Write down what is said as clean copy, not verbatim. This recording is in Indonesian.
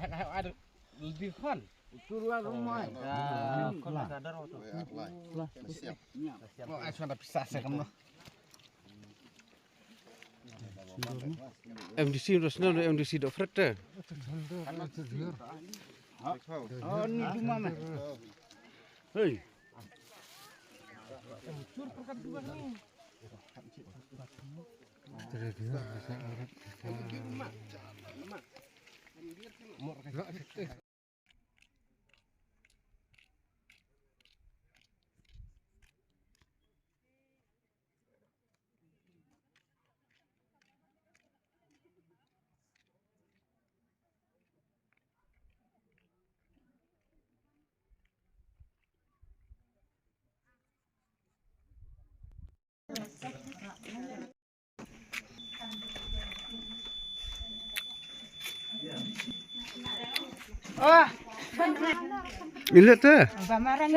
ada lebih kan. Turuan rumah. Kalau sadar waktu. Siap. Mau sudah pisah saya kamu. MDC rasanya udah MDC dok fret deh. Oh ini cuma mah. Hei. Cur perkat dua nih. Oh, Lihat deh. bamaran